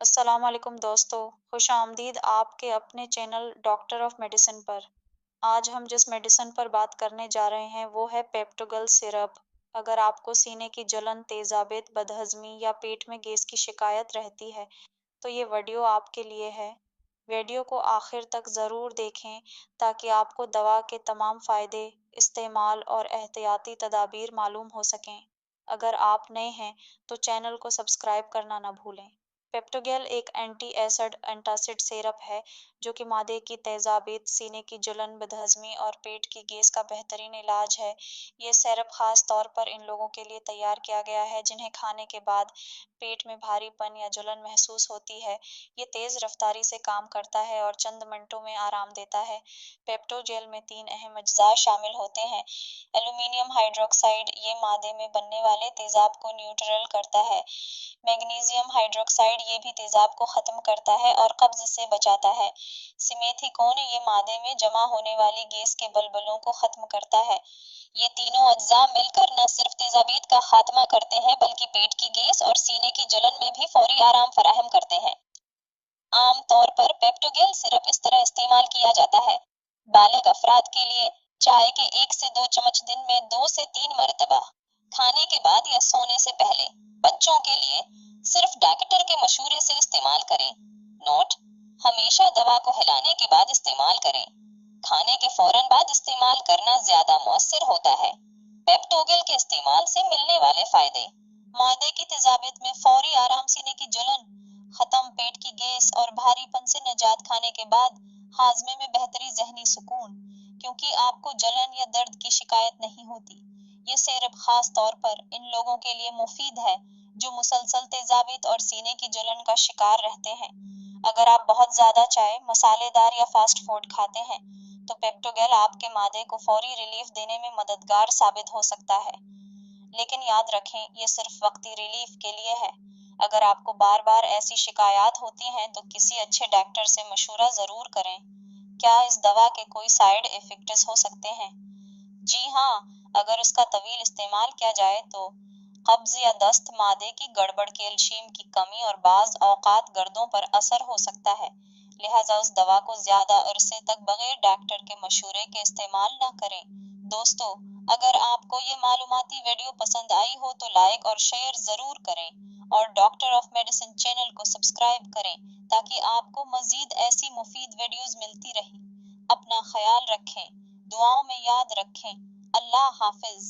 السلام علیکم دوستو، خوش آمدید آپ کے اپنے چینل ڈاکٹر آف میڈیسن پر۔ آج ہم جس میڈیسن پر بات کرنے جا رہے ہیں وہ ہے پیپٹوگل سیرپ۔ اگر آپ کو سینے کی جلن، تیزابیت، بدہضمی یا پیٹ میں گیس کی شکایت رہتی ہے تو یہ ویڈیو آپ کے لیے ہے۔ ویڈیو کو آخر تک ضرور دیکھیں تاکہ آپ کو دوا کے تمام فائدے، استعمال اور احتیاطی تدابیر معلوم ہو سکیں۔ اگر آپ نئے ہیں تو چینل کو سبسکرائب کرنا نہ بھولیں۔ پیپٹوگیل ایک اینٹی ایسڈ اینٹاسڈ سیرپ ہے جو کہ معدے کی تیزابیت، سینے کی جلن، بدہضمی اور پیٹ کی گیس کا بہترین علاج ہے۔ یہ سیرپ خاص طور پر ان لوگوں کے لیے تیار کیا گیا ہے جنہیں کھانے کے بعد پیٹ میں بھاری پن یا جلن محسوس ہوتی ہے۔ یہ تیز رفتاری سے کام کرتا ہے اور چند منٹوں میں آرام دیتا ہے۔ پیپٹوجیل میں 3 اہم اجزاء شامل ہوتے ہیں۔ ایلومینیم ہائیڈروکسائڈ، یہ معدے میں بننے والے تیزاب کو نیوٹرل کرتا ہے۔ میگنیزیم ہائیڈروکسائڈ، یہ بھی تیزاب کو ختم کرتا ہے اور قبض سے بچاتا ہے۔ سیمیتھیکون، یہ معدے میں جمع ہونے والی گیس کے بلبلوں کو ختم کرتا ہے۔ یہ تینوں اجزاء مل کر نہ صرف تیزابیت کا خاتمہ کرتے ہیں بلکہ پیٹ کی گیس اور سینے کی جلن میں بھی فوری آرام فراہم کرتے ہیں۔ عام طور پر پیپٹوگیل سرپ اس طرح استعمال کیا جاتا ہے۔ بالغ افراد کے لیے چائے کے 1 سے 2 چمچ دن میں 2 سے 3 مرتبہ، کھانے کے بعد یا سونے سے پہلے۔ بچوں کے لیے صرف ڈاکٹر کے مشورے سے استعمال کریں۔ نوٹ: ہمیشہ دوا کو ہلانے کے بعد استعمال کریں۔ کھانے کے فوراً بعد استعمال کرنا زیادہ مؤثر ہوتا ہے۔ پیپٹوگیل کے استعمال سے ملنے والے فائدے: معدے کی تیزابیت میں فوری آرام، سینے کی جلن ختم، پیٹ کی گیس اور بھاری پن سے نجات، کھانے کے بعد ہاضمے میں بہتری، ذہنی سکون کیونکہ آپ کو جلن یا درد کی شکایت نہیں ہوتی۔ یہ سیرپ خاص طور پر ان لوگوں کے لیے مفید ہے جو مسلسل تیزابیت اور سینے کی جلن کا شکار رہتے ہیں۔ اگر آپ بہت زیادہ چائے، مسالے دار یا فاسٹ فوڈ کھاتے ہیں تو پیپٹوگیل آپ کے معدے کو فوری ریلیف دینے میں مددگار ثابت ہو سکتا ہے۔ لیکن یاد رکھیں، یہ صرف وقتی ریلیف کے لیے ہے۔ اگر آپ کو بار بار ایسی شکایات ہوتی ہیں تو کسی اچھے ڈاکٹر سے مشورہ ضرور کریں۔ کیا اس دوا کے کوئی سائیڈ ایفیکٹس ہو سکتے ہیں؟ جی ہاں، اگر اس کا طویل استعمال کیا جائے تو قبض یا دست، معدے کی گڑبڑ، کیلشیم کی کمی اور بعض اوقات گردوں پر اثر ہو سکتا ہے۔ لہٰذا اس دوا کو زیادہ عرصے تک بغیر ڈاکٹر کے مشورے کے استعمال نہ کریں۔ دوستو، اگر آپ کو یہ معلوماتی ویڈیو پسند آئی ہو تو لائک اور شیئر ضرور کریں اور ڈاکٹر آف میڈیسن چینل کو سبسکرائب کریں تاکہ آپ کو مزید ایسی مفید ویڈیوز ملتی رہیں۔ اپنا خیال رکھیں، دعاؤں میں یاد رکھیں۔ اللہ حافظ۔